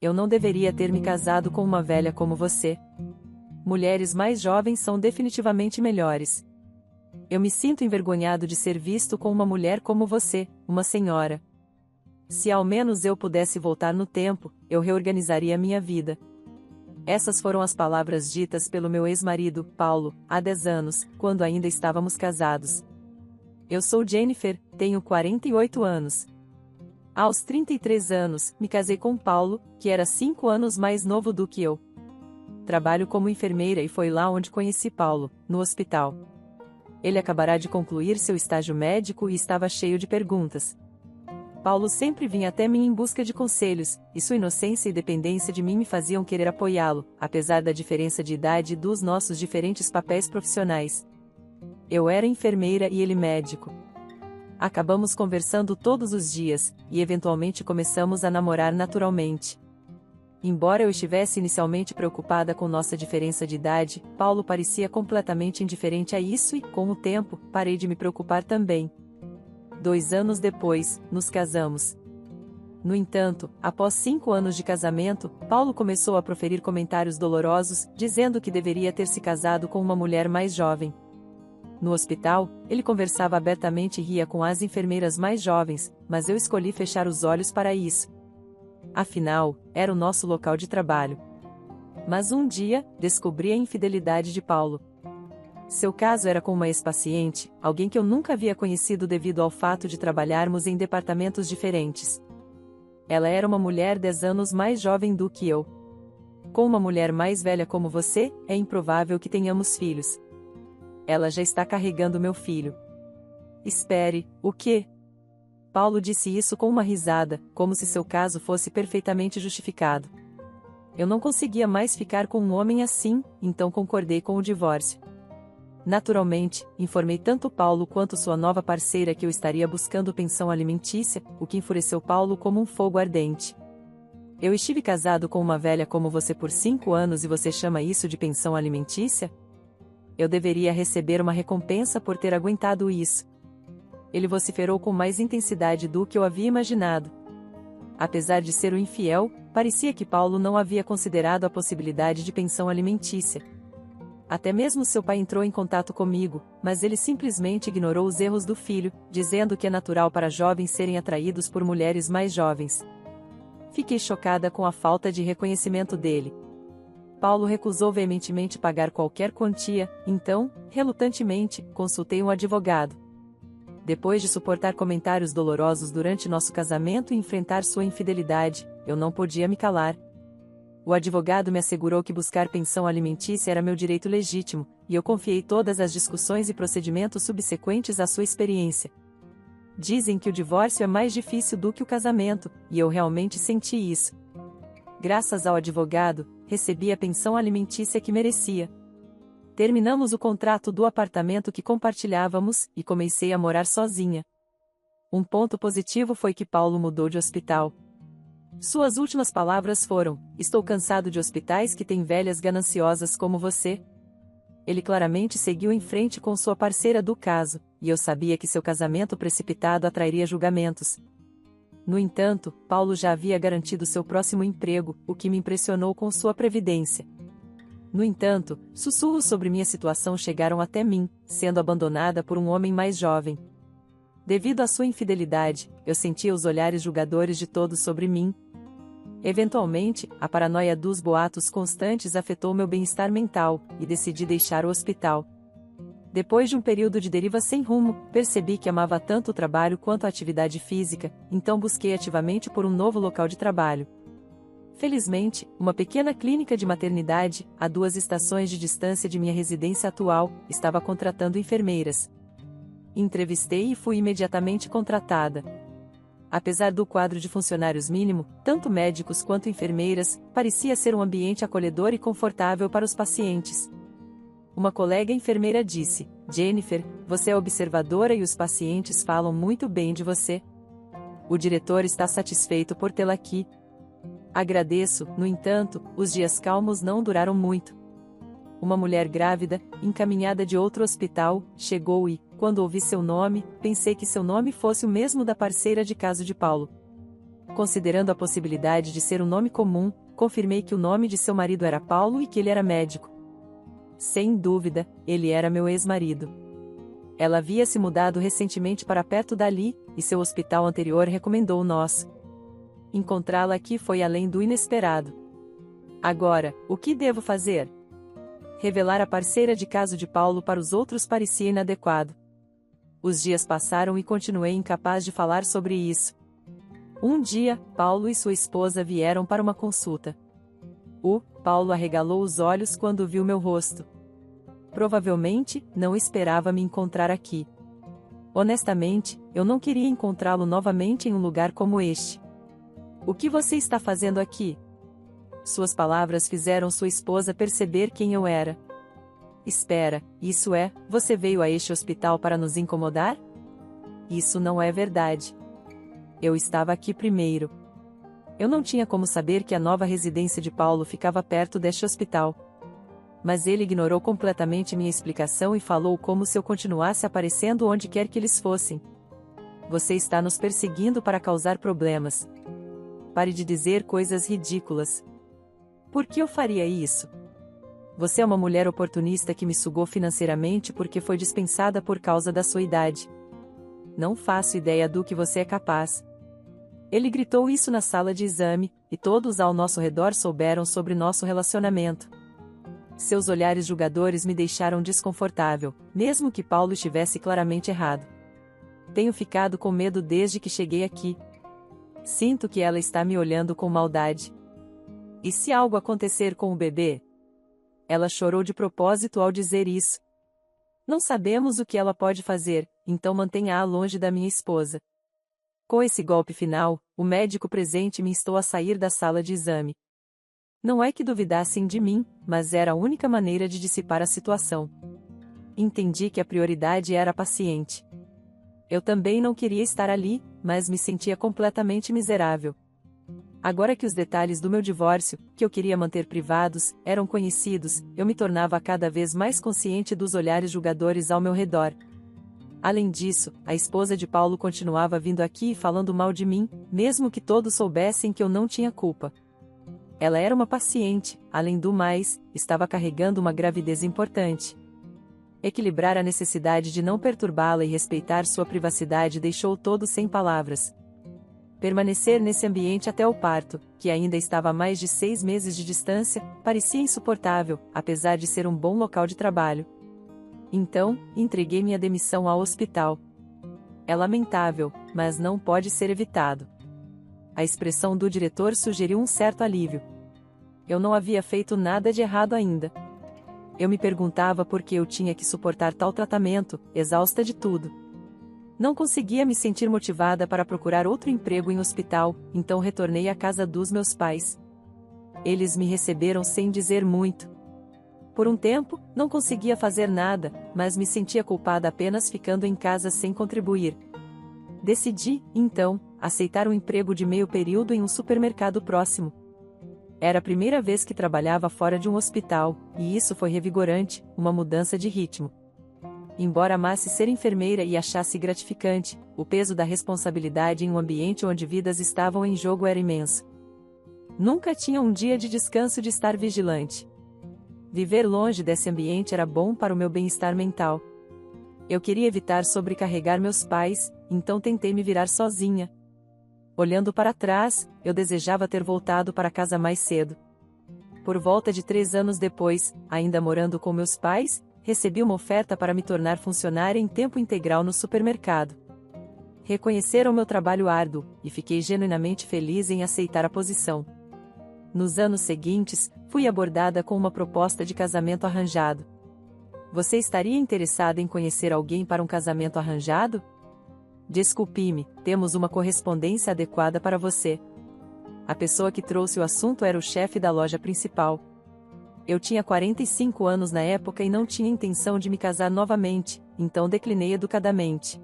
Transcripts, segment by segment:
Eu não deveria ter me casado com uma velha como você. Mulheres mais jovens são definitivamente melhores. Eu me sinto envergonhado de ser visto com uma mulher como você, uma senhora. Se ao menos eu pudesse voltar no tempo, eu reorganizaria minha vida. Essas foram as palavras ditas pelo meu ex-marido, Paulo, há 10 anos, quando ainda estávamos casados. Eu sou Jennifer, tenho 48 anos. Aos 33 anos, me casei com Paulo, que era 5 anos mais novo do que eu. Trabalho como enfermeira e foi lá onde conheci Paulo, no hospital. Ele acabará de concluir seu estágio médico e estava cheio de perguntas. Paulo sempre vinha até mim em busca de conselhos, e sua inocência e dependência de mim me faziam querer apoiá-lo, apesar da diferença de idade e dos nossos diferentes papéis profissionais. Eu era enfermeira e ele médico. Acabamos conversando todos os dias, e eventualmente começamos a namorar naturalmente. Embora eu estivesse inicialmente preocupada com nossa diferença de idade, Paulo parecia completamente indiferente a isso e, com o tempo, parei de me preocupar também. 2 anos depois, nos casamos. No entanto, após 5 anos de casamento, Paulo começou a proferir comentários dolorosos, dizendo que deveria ter se casado com uma mulher mais jovem. No hospital, ele conversava abertamente e ria com as enfermeiras mais jovens, mas eu escolhi fechar os olhos para isso. Afinal, era o nosso local de trabalho. Mas um dia, descobri a infidelidade de Paulo. Seu caso era com uma ex-paciente, alguém que eu nunca havia conhecido devido ao fato de trabalharmos em departamentos diferentes. Ela era uma mulher 10 anos mais jovem do que eu. Com uma mulher mais velha como você, é improvável que tenhamos filhos. Ela já está carregando meu filho. Espere, o quê? Paulo disse isso com uma risada, como se seu caso fosse perfeitamente justificado. Eu não conseguia mais ficar com um homem assim, então concordei com o divórcio. Naturalmente, informei tanto Paulo quanto sua nova parceira que eu estaria buscando pensão alimentícia, o que enfureceu Paulo como um fogo ardente. Eu estive casado com uma velha como você por 5 anos e você chama isso de pensão alimentícia? Eu deveria receber uma recompensa por ter aguentado isso. Ele vociferou com mais intensidade do que eu havia imaginado. Apesar de ser o infiel, parecia que Paulo não havia considerado a possibilidade de pensão alimentícia. Até mesmo seu pai entrou em contato comigo, mas ele simplesmente ignorou os erros do filho, dizendo que é natural para jovens serem atraídos por mulheres mais jovens. Fiquei chocada com a falta de reconhecimento dele. Paulo recusou veementemente pagar qualquer quantia, então, relutantemente, consultei um advogado. Depois de suportar comentários dolorosos durante nosso casamento e enfrentar sua infidelidade, eu não podia me calar. O advogado me assegurou que buscar pensão alimentícia era meu direito legítimo, e eu confiei todas as discussões e procedimentos subsequentes à sua experiência. Dizem que o divórcio é mais difícil do que o casamento, e eu realmente senti isso. Graças ao advogado, recebi a pensão alimentícia que merecia. Terminamos o contrato do apartamento que compartilhávamos, e comecei a morar sozinha. Um ponto positivo foi que Paulo mudou de hospital. Suas últimas palavras foram: "Estou cansado de hospitais que têm velhas gananciosas como você." Ele claramente seguiu em frente com sua parceira do caso, e eu sabia que seu casamento precipitado atrairia julgamentos. No entanto, Paulo já havia garantido seu próximo emprego, o que me impressionou com sua previdência. No entanto, sussurros sobre minha situação chegaram até mim, sendo abandonada por um homem mais jovem. Devido à sua infidelidade, eu sentia os olhares julgadores de todos sobre mim. Eventualmente, a paranoia dos boatos constantes afetou meu bem-estar mental, e decidi deixar o hospital. Depois de um período de deriva sem rumo, percebi que amava tanto o trabalho quanto a atividade física, então busquei ativamente por um novo local de trabalho. Felizmente, uma pequena clínica de maternidade, a 2 estações de distância de minha residência atual, estava contratando enfermeiras. Entrevistei e fui imediatamente contratada. Apesar do quadro de funcionários mínimo, tanto médicos quanto enfermeiras, parecia ser um ambiente acolhedor e confortável para os pacientes. Uma colega enfermeira disse: "Jennifer, você é observadora e os pacientes falam muito bem de você. O diretor está satisfeito por tê-la aqui." Agradeço, no entanto, os dias calmos não duraram muito. Uma mulher grávida, encaminhada de outro hospital, chegou e, quando ouvi seu nome, pensei que seu nome fosse o mesmo da parceira de caso de Paulo. Considerando a possibilidade de ser um nome comum, confirmei que o nome de seu marido era Paulo e que ele era médico. Sem dúvida, ele era meu ex-marido. Ela havia se mudado recentemente para perto dali, e seu hospital anterior recomendou o nosso. Encontrá-la aqui foi além do inesperado. Agora, o que devo fazer? Revelar a parceira de caso de Paulo para os outros parecia inadequado. Os dias passaram e continuei incapaz de falar sobre isso. Um dia, Paulo e sua esposa vieram para uma consulta. Paulo arregalou os olhos quando viu meu rosto. Provavelmente, não esperava me encontrar aqui. Honestamente, eu não queria encontrá-lo novamente em um lugar como este. O que você está fazendo aqui? Suas palavras fizeram sua esposa perceber quem eu era. Espera, isso é, você veio a este hospital para nos incomodar? Isso não é verdade. Eu estava aqui primeiro. Eu não tinha como saber que a nova residência de Paulo ficava perto deste hospital. Mas ele ignorou completamente minha explicação e falou como se eu continuasse aparecendo onde quer que eles fossem. Você está nos perseguindo para causar problemas. Pare de dizer coisas ridículas. Por que eu faria isso? Você é uma mulher oportunista que me sugou financeiramente porque foi dispensada por causa da sua idade. Não faço ideia do que você é capaz. Ele gritou isso na sala de exame, e todos ao nosso redor souberam sobre nosso relacionamento. Seus olhares julgadores me deixaram desconfortável, mesmo que Paulo estivesse claramente errado. Tenho ficado com medo desde que cheguei aqui. Sinto que ela está me olhando com maldade. E se algo acontecer com o bebê? Ela chorou de propósito ao dizer isso. Não sabemos o que ela pode fazer, então mantenha-a longe da minha esposa. Com esse golpe final, o médico presente me instou a sair da sala de exame. Não é que duvidassem de mim, mas era a única maneira de dissipar a situação. Entendi que a prioridade era a paciente. Eu também não queria estar ali, mas me sentia completamente miserável. Agora que os detalhes do meu divórcio, que eu queria manter privados, eram conhecidos, eu me tornava cada vez mais consciente dos olhares julgadores ao meu redor. Além disso, a esposa de Paulo continuava vindo aqui e falando mal de mim, mesmo que todos soubessem que eu não tinha culpa. Ela era uma paciente, além do mais, estava carregando uma gravidez importante. Equilibrar a necessidade de não perturbá-la e respeitar sua privacidade deixou todos sem palavras. Permanecer nesse ambiente até o parto, que ainda estava a mais de 6 meses de distância, parecia insuportável, apesar de ser um bom local de trabalho. Então, entreguei minha demissão ao hospital. É lamentável, mas não pode ser evitado. A expressão do diretor sugeriu um certo alívio. Eu não havia feito nada de errado ainda. Eu me perguntava por que eu tinha que suportar tal tratamento, exausta de tudo. Não conseguia me sentir motivada para procurar outro emprego em hospital, então retornei à casa dos meus pais. Eles me receberam sem dizer muito. Por um tempo, não conseguia fazer nada, mas me sentia culpada apenas ficando em casa sem contribuir. Decidi, então, aceitar um emprego de meio período em um supermercado próximo. Era a primeira vez que trabalhava fora de um hospital, e isso foi revigorante, uma mudança de ritmo. Embora amasse ser enfermeira e achasse gratificante, o peso da responsabilidade em um ambiente onde vidas estavam em jogo era imenso. Nunca tinha um dia de descanso de estar vigilante. Viver longe desse ambiente era bom para o meu bem-estar mental. Eu queria evitar sobrecarregar meus pais, então tentei me virar sozinha. Olhando para trás, eu desejava ter voltado para casa mais cedo. Por volta de 3 anos depois, ainda morando com meus pais, recebi uma oferta para me tornar funcionária em tempo integral no supermercado. Reconheceram meu trabalho árduo, e fiquei genuinamente feliz em aceitar a posição. Nos anos seguintes, fui abordada com uma proposta de casamento arranjado. Você estaria interessada em conhecer alguém para um casamento arranjado? Desculpe-me, temos uma correspondência adequada para você. A pessoa que trouxe o assunto era o chefe da loja principal. Eu tinha 45 anos na época e não tinha intenção de me casar novamente, então declinei educadamente.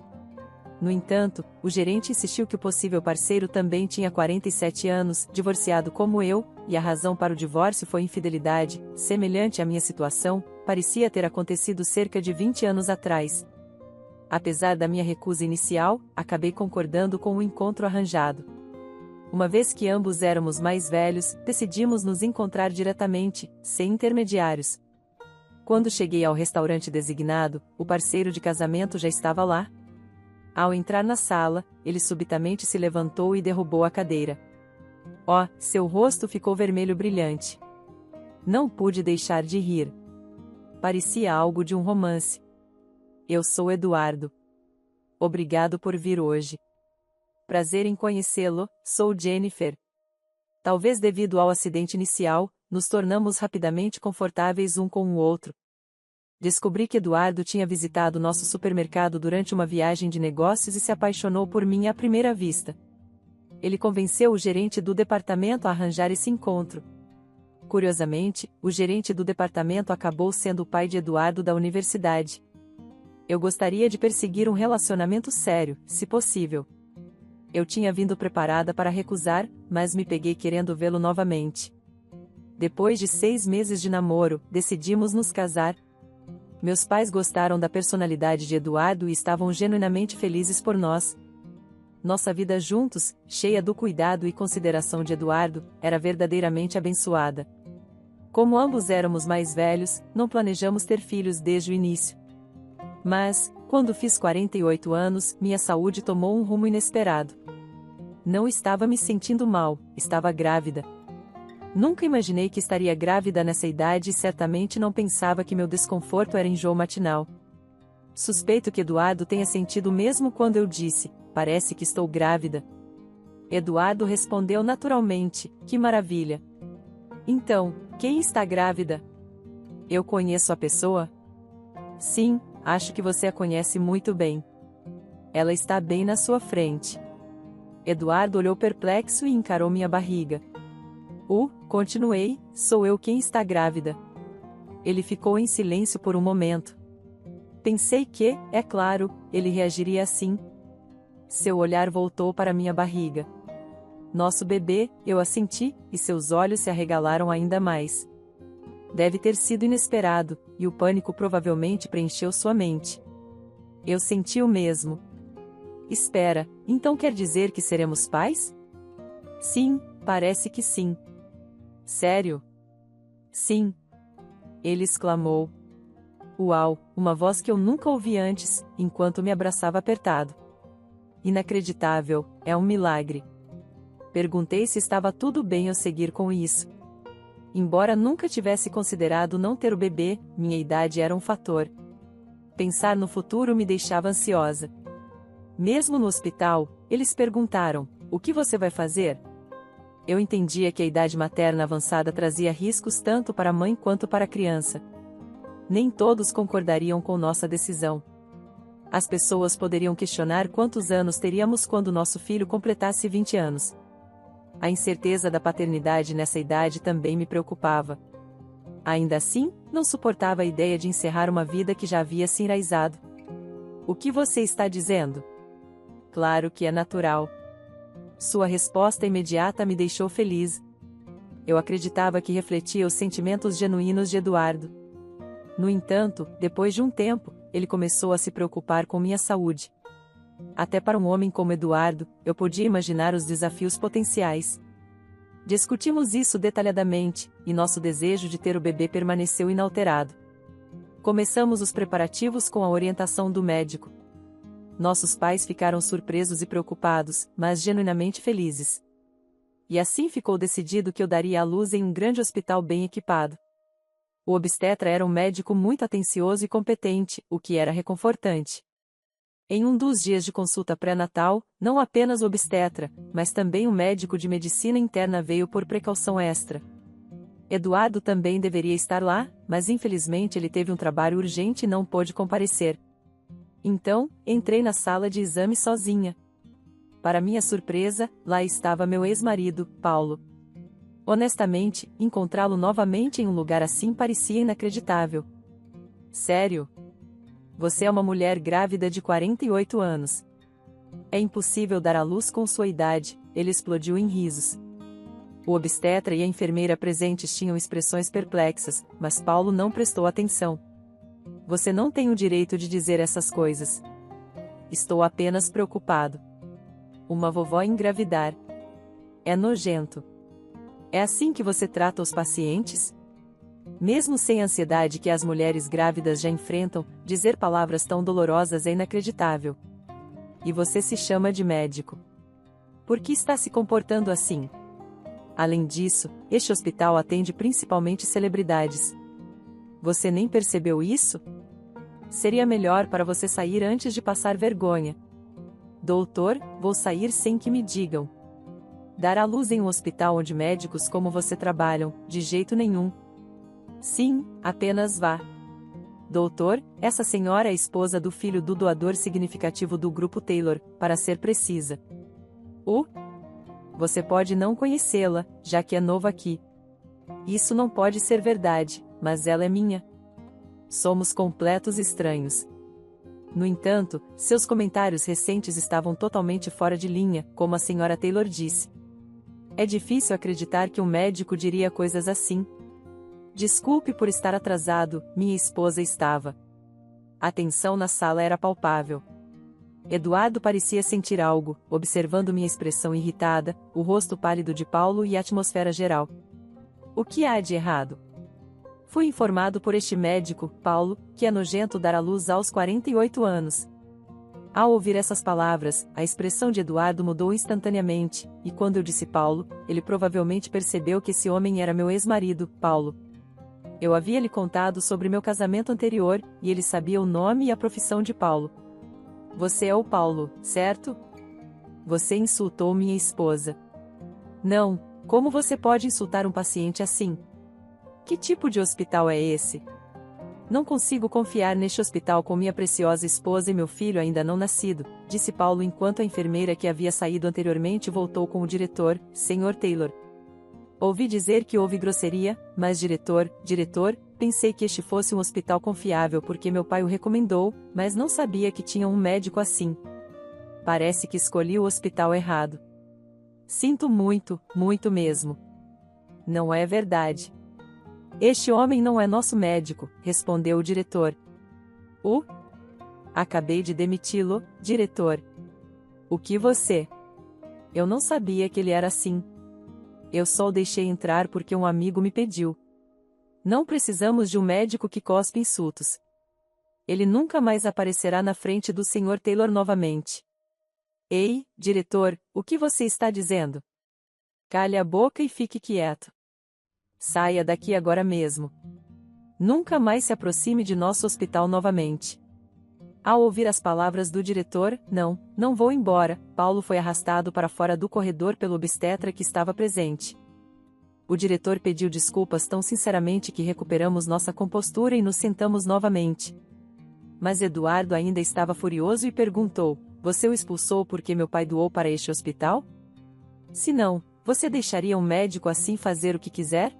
No entanto, o gerente insistiu que o possível parceiro também tinha 47 anos, divorciado como eu, e a razão para o divórcio foi infidelidade, semelhante à minha situação, parecia ter acontecido cerca de 20 anos atrás. Apesar da minha recusa inicial, acabei concordando com o encontro arranjado. Uma vez que ambos éramos mais velhos, decidimos nos encontrar diretamente, sem intermediários. Quando cheguei ao restaurante designado, o parceiro de casamento já estava lá. Ao entrar na sala, ele subitamente se levantou e derrubou a cadeira. Oh, seu rosto ficou vermelho brilhante. Não pude deixar de rir. Parecia algo de um romance. Eu sou Eduardo. Obrigado por vir hoje. Prazer em conhecê-lo, sou Jennifer. Talvez devido ao acidente inicial, nos tornamos rapidamente confortáveis um com o outro. Descobri que Eduardo tinha visitado nosso supermercado durante uma viagem de negócios e se apaixonou por mim à primeira vista. Ele convenceu o gerente do departamento a arranjar esse encontro. Curiosamente, o gerente do departamento acabou sendo o pai de Eduardo da universidade. Eu gostaria de perseguir um relacionamento sério, se possível. Eu tinha vindo preparada para recusar, mas me peguei querendo vê-lo novamente. Depois de 6 meses de namoro, decidimos nos casar. Meus pais gostaram da personalidade de Eduardo e estavam genuinamente felizes por nós. Nossa vida juntos, cheia do cuidado e consideração de Eduardo, era verdadeiramente abençoada. Como ambos éramos mais velhos, não planejamos ter filhos desde o início. Mas, quando fiz 48 anos, minha saúde tomou um rumo inesperado. Não estava me sentindo mal, estava grávida. Nunca imaginei que estaria grávida nessa idade e certamente não pensava que meu desconforto era enjoo matinal. Suspeito que Eduardo tenha sentido o mesmo quando eu disse: parece que estou grávida. Eduardo respondeu naturalmente: que maravilha! Então, quem está grávida? Eu conheço a pessoa? Sim, acho que você a conhece muito bem. Ela está bem na sua frente. Eduardo olhou perplexo e encarou minha barriga. Continuei, sou eu quem está grávida. Ele ficou em silêncio por um momento. Pensei que, é claro, ele reagiria assim. Seu olhar voltou para minha barriga. Nosso bebê, eu assenti, e seus olhos se arregalaram ainda mais. Deve ter sido inesperado, e o pânico provavelmente preencheu sua mente. Eu senti o mesmo. Espera, então quer dizer que seremos pais? Sim, parece que sim. Sério? Sim. Ele exclamou. Uau, uma voz que eu nunca ouvi antes, enquanto me abraçava apertado. Inacreditável, é um milagre. Perguntei se estava tudo bem eu seguir com isso. Embora nunca tivesse considerado não ter o bebê, minha idade era um fator. Pensar no futuro me deixava ansiosa. Mesmo no hospital, eles perguntaram: o que você vai fazer? Eu entendia que a idade materna avançada trazia riscos tanto para a mãe quanto para a criança. Nem todos concordariam com nossa decisão. As pessoas poderiam questionar quantos anos teríamos quando nosso filho completasse 20 anos. A incerteza da paternidade nessa idade também me preocupava. Ainda assim, não suportava a ideia de encerrar uma vida que já havia se enraizado. O que você está dizendo? Claro que é natural. Sua resposta imediata me deixou feliz. Eu acreditava que refletia os sentimentos genuínos de Eduardo. No entanto, depois de um tempo, ele começou a se preocupar com minha saúde. Até para um homem como Eduardo, eu podia imaginar os desafios potenciais. Discutimos isso detalhadamente, e nosso desejo de ter o bebê permaneceu inalterado. Começamos os preparativos com a orientação do médico. Nossos pais ficaram surpresos e preocupados, mas genuinamente felizes. E assim ficou decidido que eu daria à luz em um grande hospital bem equipado. O obstetra era um médico muito atencioso e competente, o que era reconfortante. Em um dos dias de consulta pré-natal, não apenas o obstetra, mas também o médico de medicina interna veio por precaução extra. Eduardo também deveria estar lá, mas infelizmente ele teve um trabalho urgente e não pôde comparecer. Então, entrei na sala de exame sozinha. Para minha surpresa, lá estava meu ex-marido, Paulo. Honestamente, encontrá-lo novamente em um lugar assim parecia inacreditável. Sério? Você é uma mulher grávida de 48 anos. É impossível dar à luz com sua idade, ele explodiu em risos. O obstetra e a enfermeira presentes tinham expressões perplexas, mas Paulo não prestou atenção. Você não tem o direito de dizer essas coisas. Estou apenas preocupado. Uma vovó engravidar. É nojento. É assim que você trata os pacientes? Mesmo sem a ansiedade que as mulheres grávidas já enfrentam, dizer palavras tão dolorosas é inacreditável. E você se chama de médico. Por que está se comportando assim? Além disso, este hospital atende principalmente celebridades. Você nem percebeu isso? Seria melhor para você sair antes de passar vergonha. Doutor, vou sair sem que me digam. Dar à luz em um hospital onde médicos como você trabalham, de jeito nenhum. Sim, apenas vá. Doutor, essa senhora é a esposa do filho do doador significativo do grupo Taylor, para ser precisa. Você pode não conhecê-la, já que é novo aqui. Isso não pode ser verdade, mas ela é minha. Somos completos estranhos. No entanto, seus comentários recentes estavam totalmente fora de linha, como a senhora Taylor disse. É difícil acreditar que um médico diria coisas assim. Desculpe por estar atrasado, minha esposa estava. A tensão na sala era palpável. Eduardo parecia sentir algo, observando minha expressão irritada, o rosto pálido de Paulo e a atmosfera geral. O que há de errado? Fui informado por este médico, Paulo, que é nojento dar à luz aos 48 anos. Ao ouvir essas palavras, a expressão de Eduardo mudou instantaneamente, e quando eu disse Paulo, ele provavelmente percebeu que esse homem era meu ex-marido, Paulo. Eu havia lhe contado sobre meu casamento anterior, e ele sabia o nome e a profissão de Paulo. Você é o Paulo, certo? Você insultou minha esposa. Não, como você pode insultar um paciente assim? Que tipo de hospital é esse? Não consigo confiar neste hospital com minha preciosa esposa e meu filho ainda não nascido, disse Paulo enquanto a enfermeira que havia saído anteriormente voltou com o diretor, Sr. Taylor. Ouvi dizer que houve grosseria, mas diretor, pensei que este fosse um hospital confiável porque meu pai o recomendou, mas não sabia que tinha um médico assim. Parece que escolhi o hospital errado. Sinto muito, muito mesmo. Não é verdade. Este homem não é nosso médico, respondeu o diretor. Acabei de demiti-lo, diretor. O que você? Eu não sabia que ele era assim. Eu só o deixei entrar porque um amigo me pediu. Não precisamos de um médico que cospe insultos. Ele nunca mais aparecerá na frente do Sr. Taylor novamente. Ei, diretor, o que você está dizendo? Cale a boca e fique quieto. Saia daqui agora mesmo. Nunca mais se aproxime de nosso hospital novamente. Ao ouvir as palavras do diretor, não vou embora, Paulo foi arrastado para fora do corredor pelo obstetra que estava presente. O diretor pediu desculpas tão sinceramente que recuperamos nossa compostura e nos sentamos novamente. Mas Eduardo ainda estava furioso e perguntou: você o expulsou porque meu pai doou para este hospital? Se não, você deixaria um médico assim fazer o que quiser?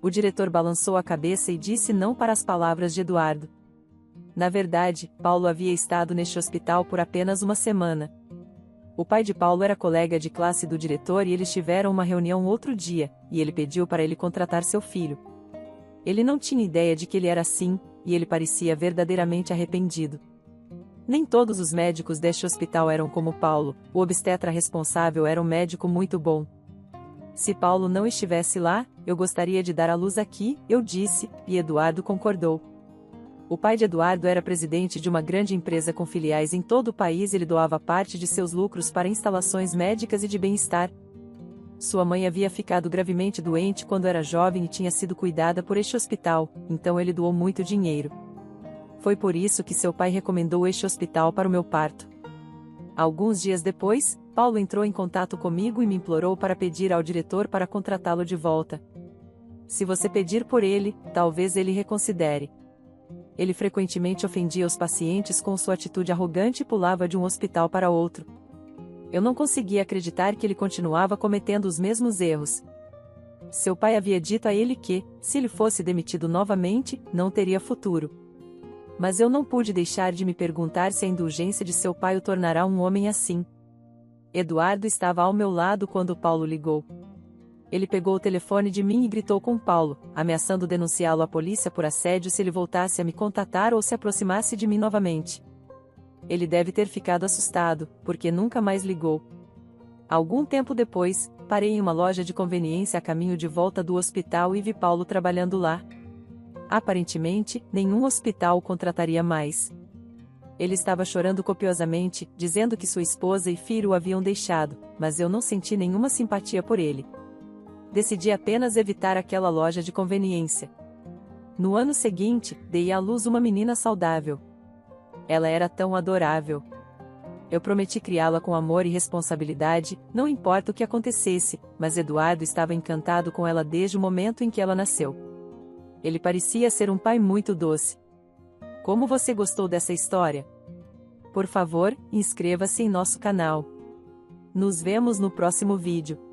O diretor balançou a cabeça e disse não para as palavras de Eduardo. Na verdade, Paulo havia estado neste hospital por apenas uma semana. O pai de Paulo era colega de classe do diretor e eles tiveram uma reunião outro dia, e ele pediu para ele contratar seu filho. Ele não tinha ideia de que ele era assim, e ele parecia verdadeiramente arrependido. Nem todos os médicos deste hospital eram como Paulo, o obstetra responsável era um médico muito bom. Se Paulo não estivesse lá, eu gostaria de dar à luz aqui, eu disse, e Eduardo concordou. O pai de Eduardo era presidente de uma grande empresa com filiais em todo o país e ele doava parte de seus lucros para instalações médicas e de bem-estar. Sua mãe havia ficado gravemente doente quando era jovem e tinha sido cuidada por este hospital, então ele doou muito dinheiro. Foi por isso que seu pai recomendou este hospital para o meu parto. Alguns dias depois, Paulo entrou em contato comigo e me implorou para pedir ao diretor para contratá-lo de volta. Se você pedir por ele, talvez ele reconsidere. Ele frequentemente ofendia os pacientes com sua atitude arrogante e pulava de um hospital para outro. Eu não conseguia acreditar que ele continuava cometendo os mesmos erros. Seu pai havia dito a ele que, se ele fosse demitido novamente, não teria futuro. Mas eu não pude deixar de me perguntar se a indulgência de seu pai o tornará um homem assim. Eduardo estava ao meu lado quando Paulo ligou. Ele pegou o telefone de mim e gritou com Paulo, ameaçando denunciá-lo à polícia por assédio se ele voltasse a me contatar ou se aproximasse de mim novamente. Ele deve ter ficado assustado, porque nunca mais ligou. Algum tempo depois, Parei em uma loja de conveniência a caminho de volta do hospital e vi Paulo trabalhando lá. Aparentemente, nenhum hospital o contrataria mais. Ele estava chorando copiosamente, dizendo que sua esposa e filho o haviam deixado, mas eu não senti nenhuma simpatia por ele. Decidi apenas evitar aquela loja de conveniência. No ano seguinte, dei à luz uma menina saudável. Ela era tão adorável. Eu prometi criá-la com amor e responsabilidade, não importa o que acontecesse, mas Eduardo estava encantado com ela desde o momento em que ela nasceu. Ele parecia ser um pai muito doce. Como você gostou dessa história? Por favor, inscreva-se em nosso canal. Nos vemos no próximo vídeo.